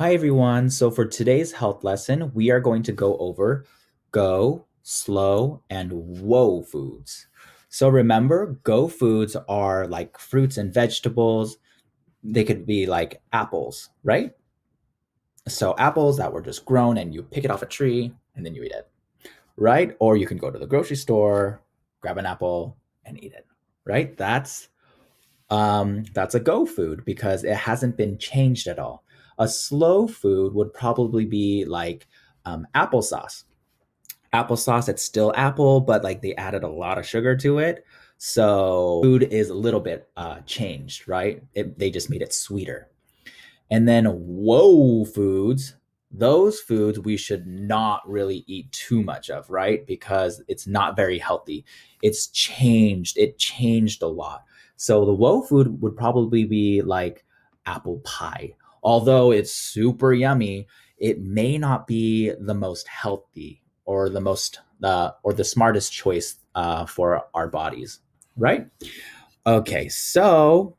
Hi, everyone. So, for today's health lesson, we are going to go over go, slow, and whoa foods. So, remember, go foods are like fruits and vegetables. They could be like apples, right? So, apples that were just grown and you pick it off a tree and then you eat it, right? Or you can go to the grocery store, grab an apple, and eat it, right? That's a go food because it hasn't been changed at all. A slow food would probably be like applesauce. Applesauce, it's still apple, but like they added a lot of sugar to it. So food is a little bit changed, right? They just made it sweeter. And then whoa foods, those foods we should not really eat too much of, right? Because it's not very healthy. It's changed. It changed a lot. So the whoa food would probably be like apple pie. Although it's super yummy, it may not be the most healthy or the smartest choice for our bodies, right? Okay, so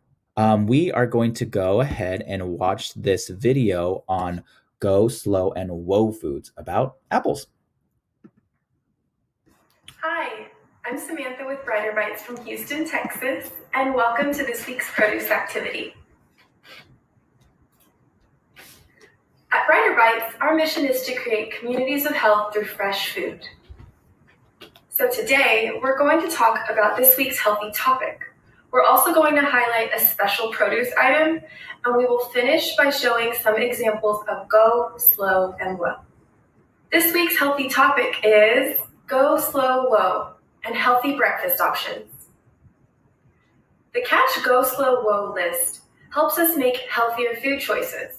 we are going to go ahead and watch this video on go slow and whoa foods about apples. Hi, I'm Samantha with Brighter Bites from Houston, Texas, and welcome to this week's produce activity. At Brighter Bites, our mission is to create communities of health through fresh food. So today, we're going to talk about this week's healthy topic. We're also going to highlight a special produce item, and we will finish by showing some examples of go, slow, and whoa. This week's healthy topic is go, slow, whoa, and healthy breakfast options. The Catch Go Slow Whoa list helps us make healthier food choices.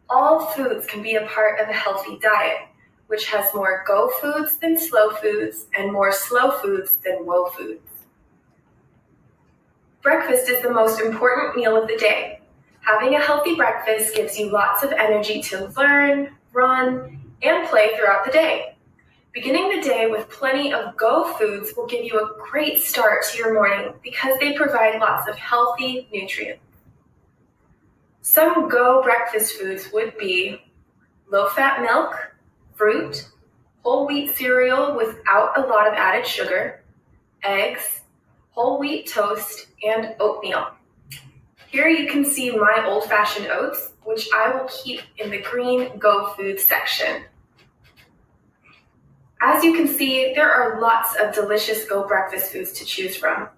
All foods can be a part of a healthy diet, which has more go foods than slow foods and more slow foods than whoa foods. Breakfast is the most important meal of the day. Having a healthy breakfast gives you lots of energy to learn, run, and play throughout the day. Beginning the day with plenty of go foods will give you a great start to your morning because they provide lots of healthy nutrients. Some go breakfast foods would be low-fat milk, fruit, whole wheat cereal without a lot of added sugar, eggs, whole wheat toast, and oatmeal. Here you can see my old-fashioned oats, which I will keep in the green go food section. As you can see, there are lots of delicious go breakfast foods to choose from.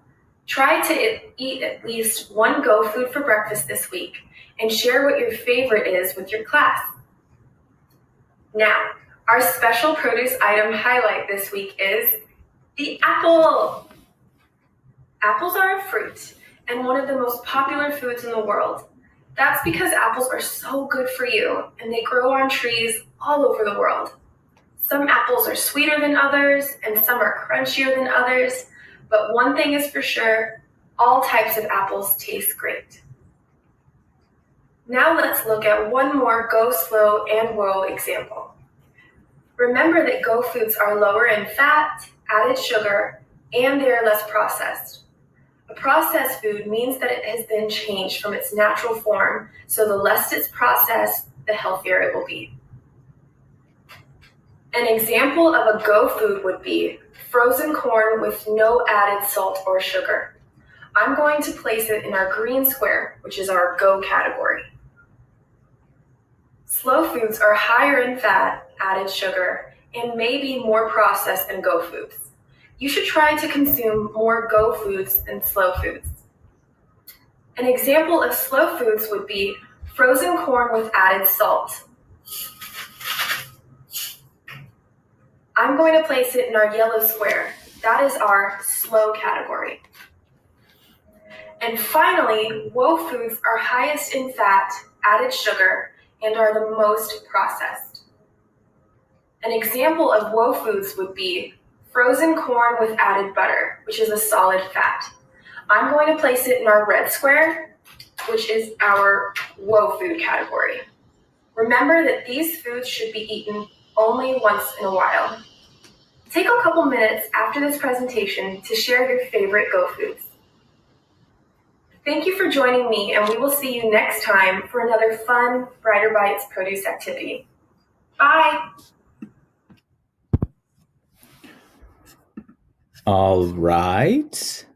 Try to eat at least one go food for breakfast this week and share what your favorite is with your class. Now, our special produce item highlight this week is the apple. Apples are a fruit and one of the most popular foods in the world. That's because apples are so good for you and they grow on trees all over the world. Some apples are sweeter than others, and some are crunchier than others, but one thing is for sure, all types of apples taste great. Now let's look at one more go slow and whoa example. Remember that go foods are lower in fat, added sugar, and they are less processed. A processed food means that it has been changed from its natural form, so the less it's processed, the healthier it will be. An example of a go food would be frozen corn with no added salt or sugar. I'm going to place it in our green square, which is our go category. Slow foods are higher in fat, added sugar, and may be more processed than go foods. You should try to consume more go foods than slow foods. An example of slow foods would be frozen corn with added salt. I'm going to place it in our yellow square. That is our slow category. And finally, whoa foods are highest in fat, added sugar, and are the most processed. An example of whoa foods would be frozen corn with added butter, which is a solid fat. I'm going to place it in our red square, which is our whoa food category. Remember that these foods should be eaten only once in a while. Take a couple minutes after this presentation to share your favorite go foods. Thank you for joining me, and we will see you next time for another fun Brighter Bites produce activity. Bye! All right.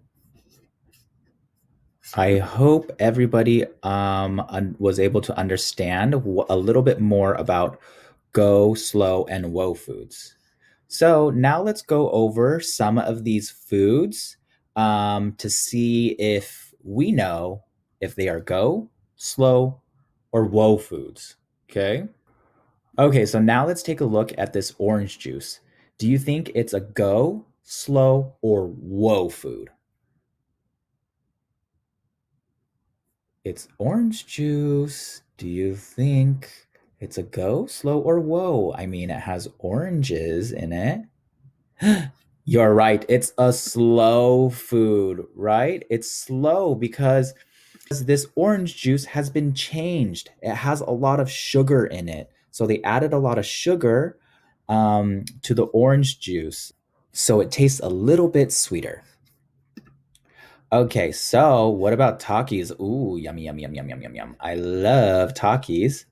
I hope everybody was able to understand a little bit more about Go, Slow, and Woe foods. So now let's go over some of these foods to see if we know if they are Go, Slow, or Woe foods. Okay. Okay, so now let's take a look at this orange juice. Do you think it's a Go, Slow, or Woe food? It's orange juice. Do you think it's a Go, Slow, or Woe? I mean, it has oranges in it. You're right. It's a slow food, right? It's slow because this orange juice has been changed. It has a lot of sugar in it. So they added a lot of sugar to the orange juice. So it tastes a little bit sweeter. Okay, so what about Takis? Ooh, yummy, yummy, yum, yum, yum, yum, yum. I love Takis.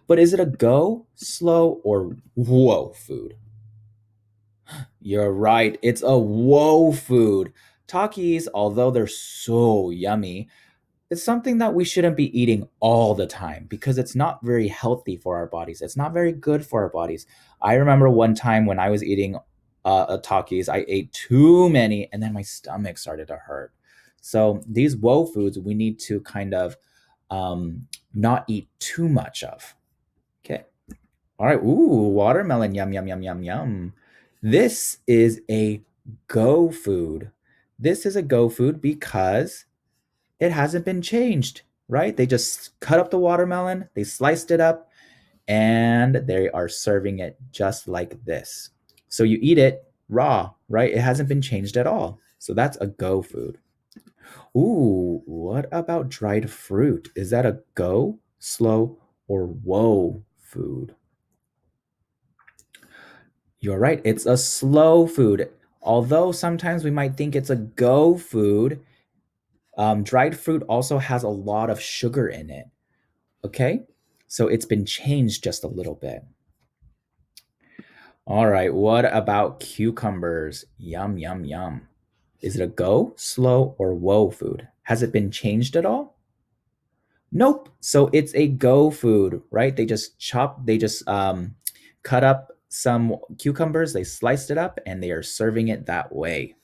But is it a go, slow, or whoa food? You're right. It's a whoa food. Takis, although they're so yummy, it's something that we shouldn't be eating all the time because it's not very healthy for our bodies. It's not very good for our bodies. I remember one time when I was eating a Takis, I ate too many and then my stomach started to hurt. So these woe foods we need to kind of not eat too much of. Okay. All right. Ooh, watermelon. Yum, yum, yum, yum, yum. This is a go food. This is a go food because it hasn't been changed, right? They just cut up the watermelon, they sliced it up, and they are serving it just like this. So you eat it raw, right? It hasn't been changed at all. So that's a go food. Ooh, what about dried fruit? Is that a go, slow, or whoa food? You're right. It's a slow food. Although sometimes we might think it's a go food, dried fruit also has a lot of sugar in it. Okay. So it's been changed just a little bit. All right. What about cucumbers? Yum, yum, yum. Is it a go, slow, or whoa food? Has it been changed at all? Nope. So it's a go food, right? They just cut up some cucumbers, they sliced it up, and they are serving it that way.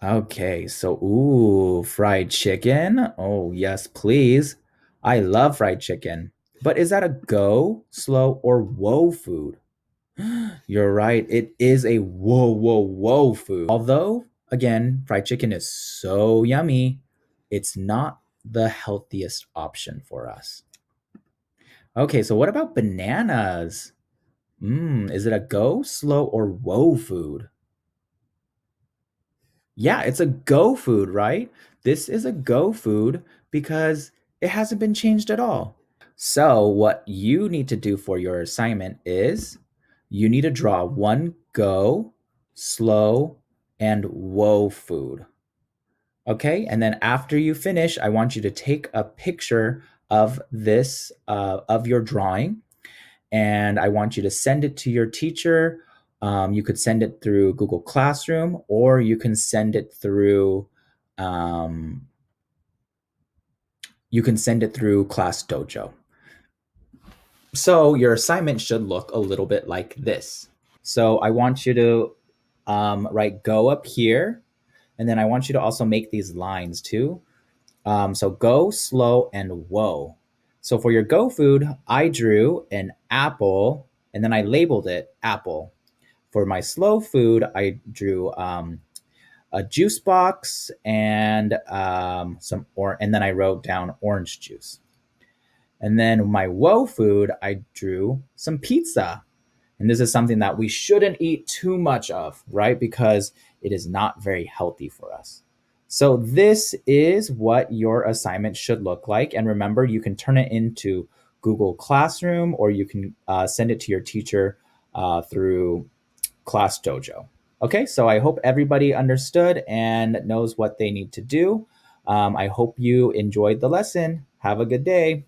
Okay, so fried chicken. Oh, yes, please. I love fried chicken. But is that a go, slow, or whoa food? You're right. It is a whoa, whoa, whoa food. Although, again, fried chicken is so yummy, it's not the healthiest option for us. Okay, so what about bananas? Is it a go, slow, or whoa food? Yeah, it's a go food, right? This is a go food because it hasn't been changed at all. So, what you need to do for your assignment is you need to draw one go, slow, and whoa food. Okay. And then after you finish, I want you to take a picture of this, of your drawing, and I want you to send it to your teacher. You could send it through Google Classroom, or you can send it through um, Class Dojo. So your assignment should look a little bit like this. So I want you to write go up here, and then I want you to also make these lines too. So go, slow, and whoa. So for your go food, I drew an apple and then I labeled it apple. For my slow food, I drew a juice box and and then I wrote down orange juice. And then my whoa food, I drew some pizza. And this is something that we shouldn't eat too much of, right? Because it is not very healthy for us. So, this is what your assignment should look like. And remember, you can turn it into Google Classroom or you can send it to your teacher through Class Dojo. Okay, so I hope everybody understood and knows what they need to do. I hope you enjoyed the lesson. Have a good day.